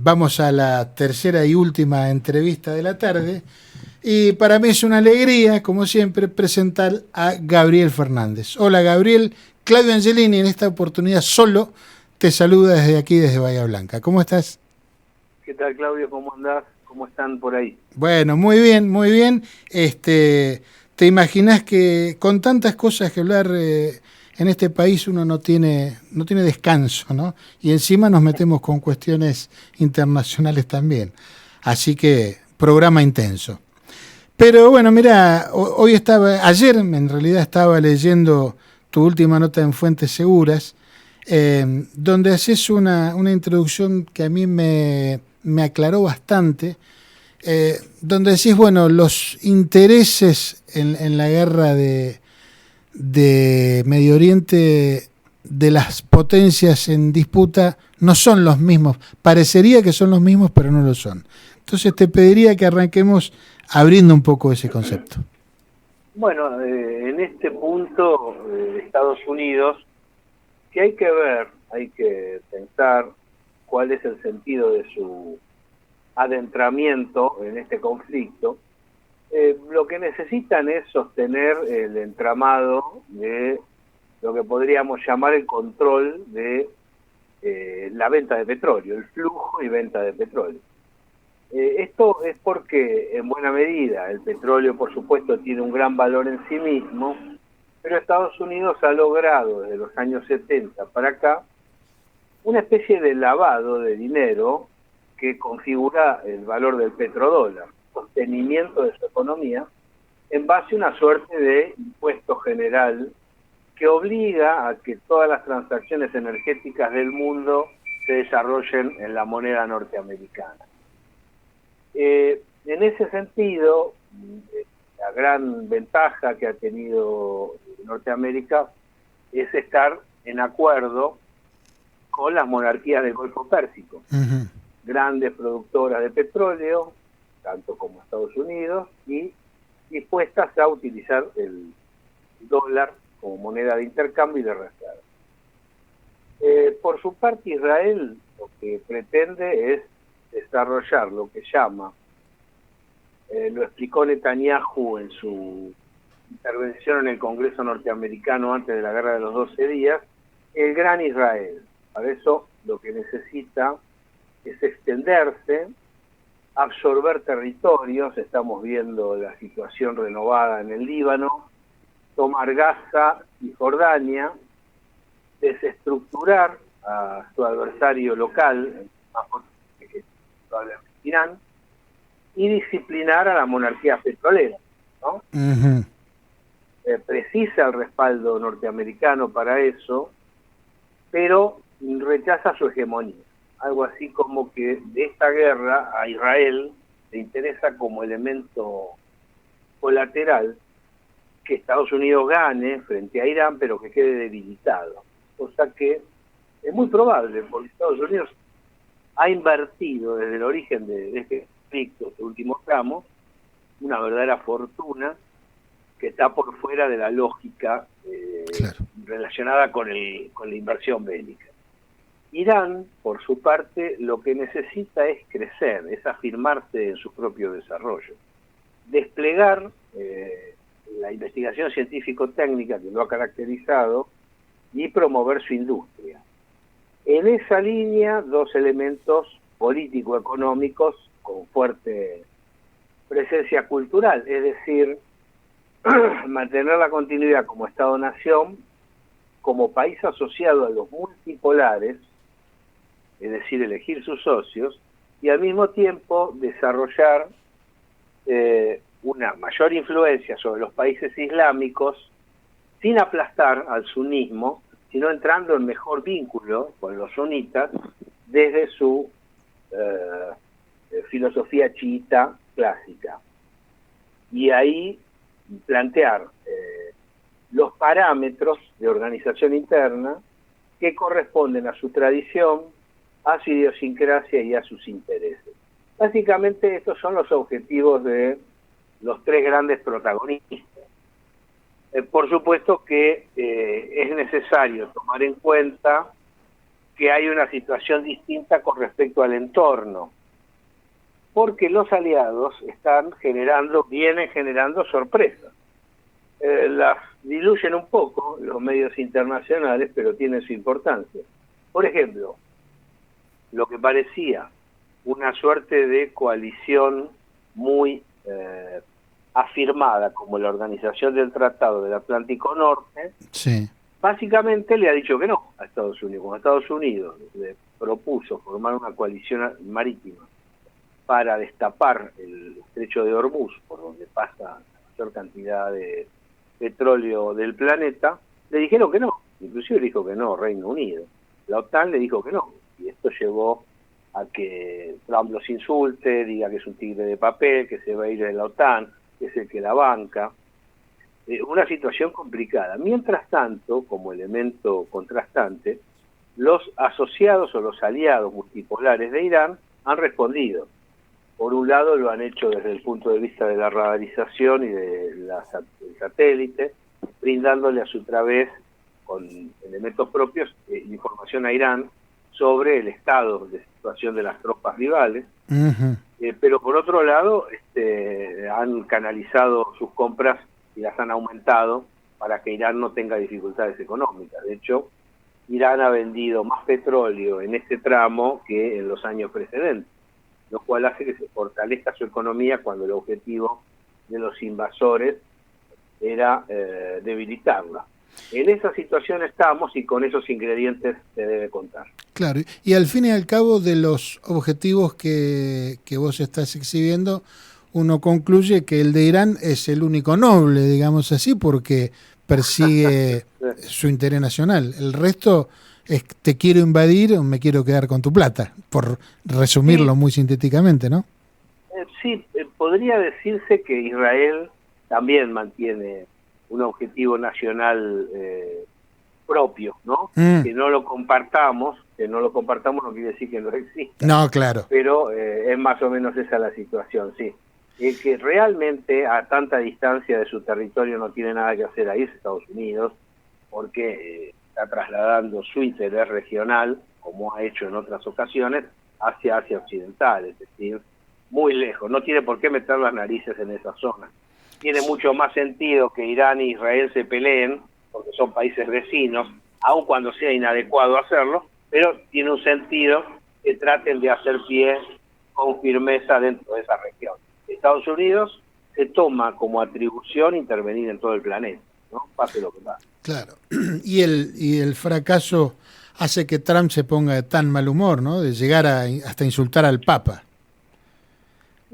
Vamos a la tercera y última entrevista de la tarde. Y para mí es una alegría, como siempre, presentar a Gabriel Fernández. Hola Gabriel, Claudio Angelini en esta oportunidad solo te saluda desde aquí, desde Bahía Blanca. ¿Cómo estás? ¿Qué tal, Claudio? ¿Cómo andás? ¿Cómo están por ahí? Bueno, muy bien, muy bien. Te imaginas que con tantas cosas que hablar en este país uno no tiene descanso, ¿no? Y encima nos metemos con cuestiones internacionales también. Así que programa intenso. Pero bueno, mira, ayer en realidad estaba leyendo tu última nota en Fuentes Seguras, donde haces una introducción que a mí me aclaró bastante, donde decís, bueno, los intereses en la guerra de Medio Oriente de las potencias en disputa no son los mismos. Parecería que son los mismos, pero no lo son. Entonces te pediría que arranquemos abriendo un poco ese concepto. Bueno, en este punto, Estados Unidos, que hay que ver, hay que pensar cuál es el sentido de su adentramiento en este conflicto. Lo que necesitan es sostener el entramado de lo que podríamos llamar el control de la venta de petróleo, el flujo y venta de petróleo. Esto es porque, en buena medida, el petróleo, por supuesto, tiene un gran valor en sí mismo, pero Estados Unidos ha logrado, desde los años 70 para acá, una especie de lavado de dinero que configura el valor del petrodólar, sostenimiento de su economía, en base a una suerte de impuesto general que obliga a que todas las transacciones energéticas del mundo se desarrollen en la moneda norteamericana. En ese sentido, la gran ventaja que ha tenido Norteamérica es estar en acuerdo con las monarquías del Golfo Pérsico, grandes productoras de petróleo, tanto como Estados Unidos, y dispuestas a utilizar el dólar como moneda de intercambio y de reserva. Por su parte, Israel lo que pretende es desarrollar lo que llama, lo explicó Netanyahu en su intervención en el Congreso norteamericano antes de la Guerra de los 12 días, el Gran Israel. Para eso lo que necesita es extenderse, absorber territorios, estamos viendo la situación renovada en el Líbano, tomar Gaza y Jordania, desestructurar a su adversario local, más potente que probablemente Irán, y disciplinar a la monarquía petrolera, ¿no? Precisa el respaldo norteamericano para eso, pero rechaza su hegemonía. Algo así como que de esta guerra a Israel le interesa como elemento colateral que Estados Unidos gane frente a Irán, pero que quede debilitado. Cosa que es muy probable, porque Estados Unidos ha invertido desde el origen de este conflicto, este último tramo, una verdadera fortuna que está por fuera de la lógica relacionada con la inversión bélica. Irán, por su parte, lo que necesita es crecer, es afirmarse en su propio desarrollo, desplegar la investigación científico-técnica que lo ha caracterizado y promover su industria. En esa línea, dos elementos político-económicos con fuerte presencia cultural, es decir, mantener la continuidad como Estado-nación, como país asociado a los multipolares, es decir, elegir sus socios, y al mismo tiempo desarrollar una mayor influencia sobre los países islámicos, sin aplastar al sunismo, sino entrando en mejor vínculo con los sunitas desde su filosofía chiita clásica. Y ahí plantear los parámetros de organización interna que corresponden a su tradición, a su idiosincrasia y a sus intereses. Básicamente estos son los objetivos de los tres grandes protagonistas. Por supuesto que es necesario tomar en cuenta que hay una situación distinta con respecto al entorno, porque los aliados vienen generando sorpresas. Las diluyen un poco los medios internacionales, pero tienen su importancia. Por ejemplo, lo que parecía una suerte de coalición muy afirmada como la Organización del Tratado del Atlántico Norte, Sí. básicamente le ha dicho que no a Estados Unidos. Como Estados Unidos le propuso formar una coalición marítima para destapar el estrecho de Hormuz, por donde pasa la mayor cantidad de petróleo del planeta, le dijeron que no. Inclusive le dijo que no Reino Unido. La OTAN le dijo que no. Y esto llevó a que Trump los insulte, diga que es un tigre de papel, que se va a ir de la OTAN, que es el que la banca. Una situación complicada. Mientras tanto, como elemento contrastante, los asociados o los aliados multipolares de Irán han respondido. Por un lado lo han hecho desde el punto de vista de la radarización y del satélite, brindándole a su través, con elementos propios, información a Irán sobre el estado de situación de las tropas rivales. Uh-huh. Pero por otro lado han canalizado sus compras y las han aumentado para que Irán no tenga dificultades económicas. De hecho, Irán ha vendido más petróleo en este tramo que en los años precedentes, lo cual hace que se fortalezca su economía cuando el objetivo de los invasores era debilitarla. En esa situación estamos y con esos ingredientes se debe contar. Claro, y al fin y al cabo de los objetivos que vos estás exhibiendo, uno concluye que el de Irán es el único noble, digamos así, porque persigue su interés nacional. El resto es te quiero invadir o me quiero quedar con tu plata, por resumirlo muy sintéticamente, ¿no? Sí, podría decirse que Israel también mantiene un objetivo nacional propio, ¿no? Que no lo compartamos no quiere decir que no exista. No, claro. Pero es más o menos esa la situación, sí. Que realmente a tanta distancia de su territorio no tiene nada que hacer ahí, es Estados Unidos, porque está trasladando su interés regional, como ha hecho en otras ocasiones, hacia Asia Occidental, es decir, muy lejos. No tiene por qué meter las narices en esa zona. Tiene mucho más sentido que Irán e Israel se peleen, porque son países vecinos, aun cuando sea inadecuado hacerlo, pero tiene un sentido que traten de hacer pie con firmeza dentro de esa región. Estados Unidos se toma como atribución intervenir en todo el planeta, ¿no? Pase lo que pase. Claro, y el fracaso hace que Trump se ponga de tan mal humor, ¿no? De llegar hasta insultar al Papa.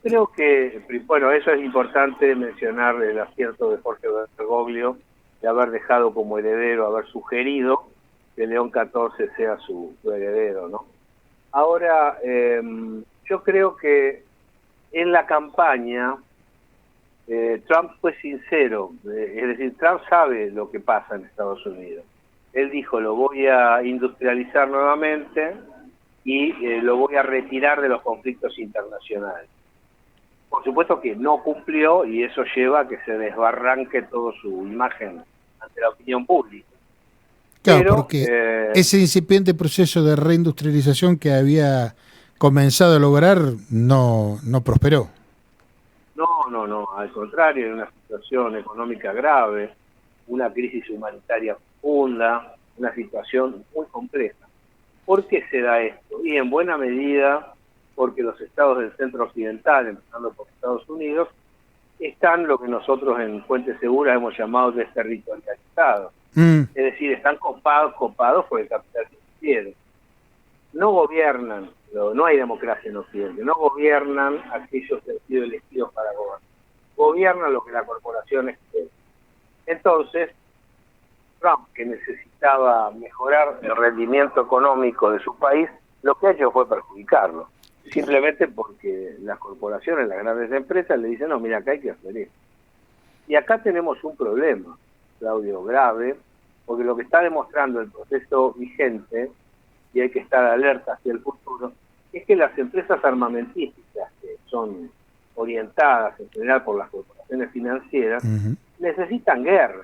Creo que, bueno, eso es importante mencionar el acierto de Jorge Bergoglio de haber dejado como heredero, haber sugerido que León XIV sea su heredero, ¿no? Ahora, yo creo que en la campaña Trump fue sincero, es decir, Trump sabe lo que pasa en Estados Unidos. Él dijo, lo voy a industrializar nuevamente y lo voy a retirar de los conflictos internacionales. Por supuesto que no cumplió y eso lleva a que se desbarranque toda su imagen ante la opinión pública. Claro, pero, porque ese incipiente proceso de reindustrialización que había comenzado a lograr no prosperó. No, al contrario, en una situación económica grave, una crisis humanitaria profunda, una situación muy compleja. ¿Por qué se da esto? Y en buena medida porque los estados del centro occidental, empezando por Estados Unidos, están lo que nosotros en Fuentes Seguras hemos llamado desterritorializados. Es decir, están copados por el capital financiero. No gobiernan, no hay democracia en Occidente, no gobiernan aquellos que han sido elegidos para gobernar. Gobiernan lo que la corporación quiere. Entonces, Trump, que necesitaba mejorar el rendimiento económico de su país, lo que ha hecho fue perjudicarlo. Simplemente porque las corporaciones, las grandes empresas le dicen, no, mira, acá hay que hacer esto. Y acá tenemos un problema, Claudio, grave, porque lo que está demostrando el proceso vigente, y hay que estar alerta hacia el futuro, es que las empresas armamentísticas, que son orientadas en general por las corporaciones financieras, necesitan guerra,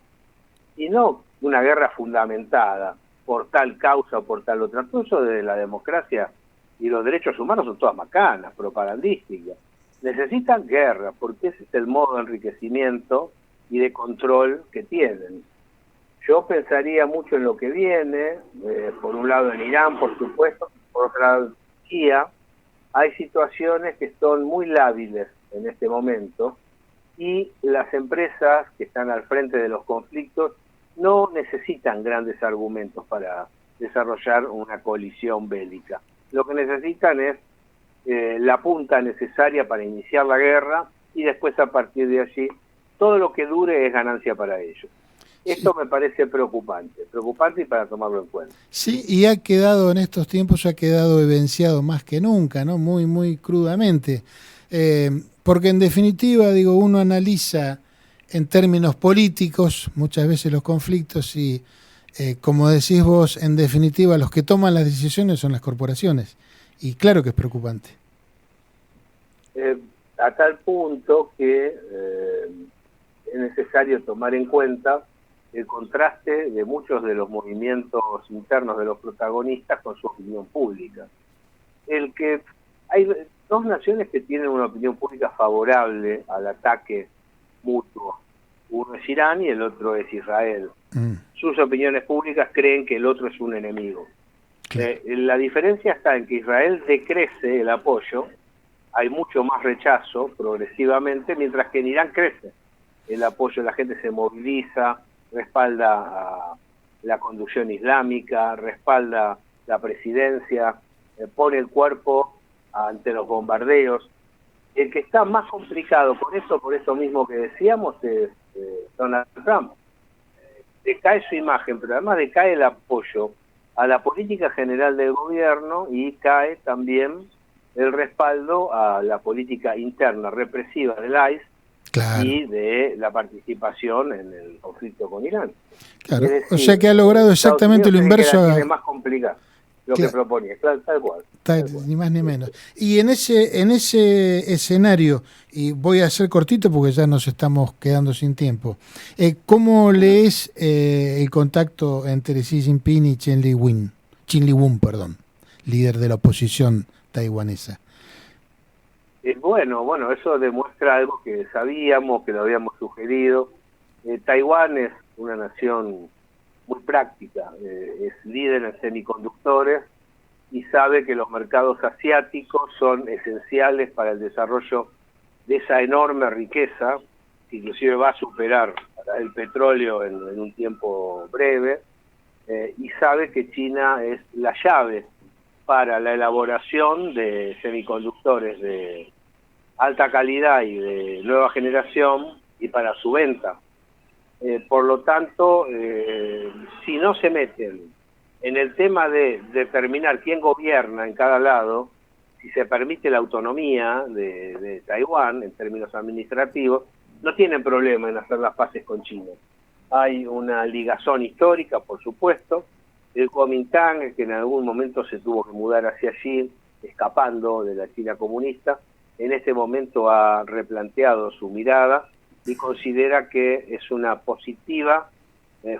y no una guerra fundamentada por tal causa o por tal otra. Todo eso de la democracia y los derechos humanos son todas macanas, propagandísticas. Necesitan guerra, porque ese es el modo de enriquecimiento y de control que tienen. Yo pensaría mucho en lo que viene, por un lado en Irán, por supuesto, por otro lado en Turquía. Hay situaciones que son muy lábiles en este momento y las empresas que están al frente de los conflictos no necesitan grandes argumentos para desarrollar una coalición bélica. Lo que necesitan es la punta necesaria para iniciar la guerra y después a partir de allí todo lo que dure es ganancia para ellos. Esto me parece preocupante y para tomarlo en cuenta. Sí, y ha quedado en estos tiempos, ha quedado evidenciado más que nunca, ¿no? Muy, muy crudamente. Porque en definitiva, digo, uno analiza en términos políticos muchas veces los conflictos y, como decís vos, en definitiva los que toman las decisiones son las corporaciones. Y claro que es preocupante. A tal punto que es necesario tomar en cuenta el contraste de muchos de los movimientos internos de los protagonistas con su opinión pública. Hay dos naciones que tienen una opinión pública favorable al ataque mutuo. Uno es Irán y el otro es Israel. Sus opiniones públicas creen que el otro es un enemigo. La diferencia está en que Israel decrece el apoyo, hay mucho más rechazo progresivamente, mientras que en Irán crece el apoyo, la gente se moviliza, respalda a la conducción islámica, respalda la presidencia, pone el cuerpo ante los bombardeos. El que está más complicado por eso mismo que decíamos, es Donald Trump. Decae su imagen, pero además decae el apoyo a la política general del gobierno y cae también el respaldo a la política interna represiva del ICE. Claro. Y de la participación en el conflicto con Irán. Claro, decir, o sea que ha logrado exactamente lo inverso. Tiene más complicado lo que proponía, tal cual. Ni más ni menos. Y en ese escenario, y voy a ser cortito porque ya nos estamos quedando sin tiempo, ¿cómo lees el contacto entre Xi Jinping y Chen Li-won, líder de la oposición taiwanesa? Bueno, eso demuestra algo que sabíamos, que lo habíamos sugerido. Taiwán es una nación muy práctica, es líder en semiconductores y sabe que los mercados asiáticos son esenciales para el desarrollo de esa enorme riqueza, que inclusive va a superar el petróleo en un tiempo breve, y sabe que China es la llave para la elaboración de semiconductores de alta calidad y de nueva generación y para su venta. Por lo tanto, si no se meten en el tema de determinar quién gobierna en cada lado, si se permite la autonomía de Taiwán en términos administrativos, no tienen problema en hacer las paces con China. Hay una ligazón histórica, por supuesto. El Kuomintang, que en algún momento se tuvo que mudar hacia allí, escapando de la China comunista, en este momento ha replanteado su mirada y considera que es una positiva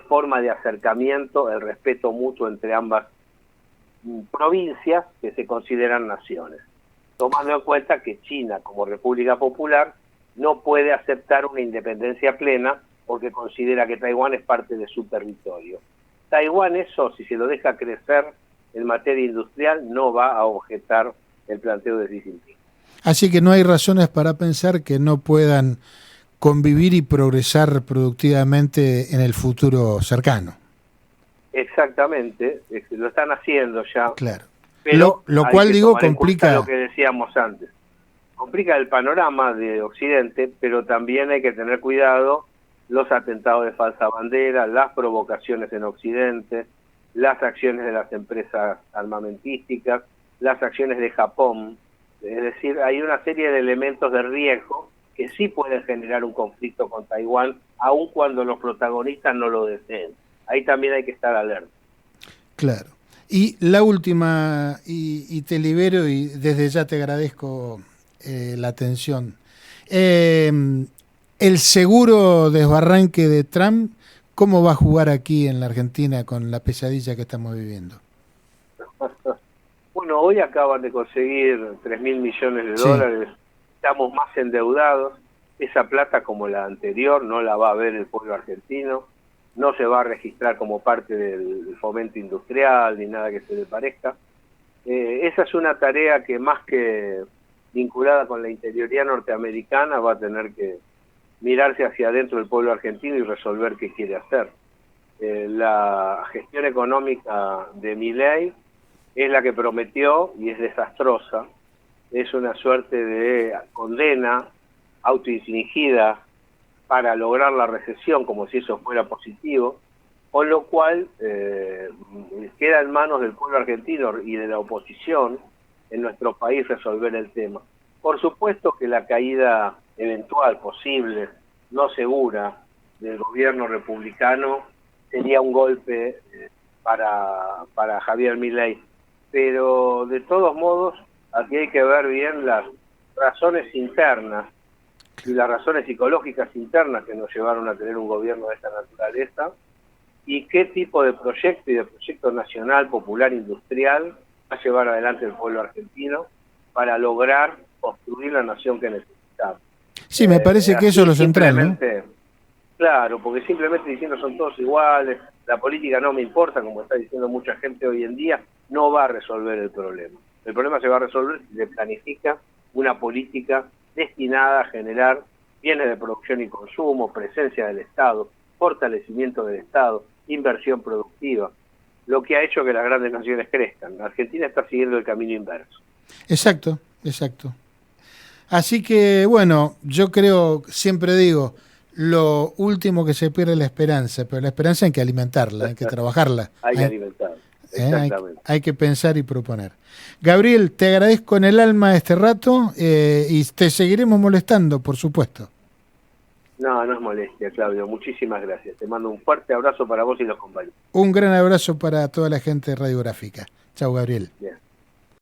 forma de acercamiento, el respeto mutuo entre ambas provincias que se consideran naciones, tomando en cuenta que China, como República Popular, no puede aceptar una independencia plena porque considera que Taiwán es parte de su territorio. Taiwán, eso, si se lo deja crecer en materia industrial, no va a objetar el planteo de Xi Jinping. Así que no hay razones para pensar que no puedan convivir y progresar productivamente en el futuro cercano. Exactamente, lo están haciendo ya. Claro. Pero lo cual, digo, complica lo que decíamos antes. Complica el panorama de Occidente, pero también hay que tener cuidado los atentados de falsa bandera, las provocaciones en Occidente, las acciones de las empresas armamentísticas, las acciones de Japón. Es decir, hay una serie de elementos de riesgo que sí pueden generar un conflicto con Taiwán, aun cuando los protagonistas no lo deseen. Ahí también hay que estar alerta. Claro. Y la última, y te libero y desde ya te agradezco la atención. El seguro desbarranque de Trump, ¿cómo va a jugar aquí en la Argentina con la pesadilla que estamos viviendo? Bueno, hoy acaban de conseguir 3.000 millones de Sí. dólares, estamos más endeudados, esa plata como la anterior no la va a ver el pueblo argentino, no se va a registrar como parte del fomento industrial ni nada que se le parezca. Esa es una tarea que más que vinculada con la interioridad norteamericana va a tener que mirarse hacia adentro del pueblo argentino y resolver qué quiere hacer. La gestión económica de Milei es la que prometió y es desastrosa, es una suerte de condena autoinfligida para lograr la recesión, como si eso fuera positivo, con lo cual queda en manos del pueblo argentino y de la oposición en nuestro país resolver el tema. Por supuesto que la caída eventual, posible, no segura, del gobierno republicano sería un golpe para Javier Milei, pero de todos modos aquí hay que ver bien las razones internas y las razones psicológicas internas que nos llevaron a tener un gobierno de esta naturaleza y qué tipo de proyecto y de proyecto nacional, popular, industrial va a llevar adelante el pueblo argentino para lograr construir la nación que necesitamos. Sí, me parece que eso es lo central, ¿no? Claro, porque simplemente diciendo son todos iguales, la política no me importa, como está diciendo mucha gente hoy en día, no va a resolver el problema. El problema se va a resolver si se planifica una política destinada a generar bienes de producción y consumo, presencia del Estado, fortalecimiento del Estado, inversión productiva, lo que ha hecho que las grandes naciones crezcan. Argentina está siguiendo el camino inverso. Exacto, exacto. Así que, bueno, yo creo, siempre digo, lo último que se pierde es la esperanza, pero la esperanza hay que alimentarla, hay que trabajarla. Hay que alimentarla, exactamente. Hay que pensar y proponer. Gabriel, te agradezco en el alma este rato y te seguiremos molestando, por supuesto. No, no es molestia, Claudio. Muchísimas gracias. Te mando un fuerte abrazo para vos y los compañeros. Un gran abrazo para toda la gente radiográfica. Chau, Gabriel. Bien.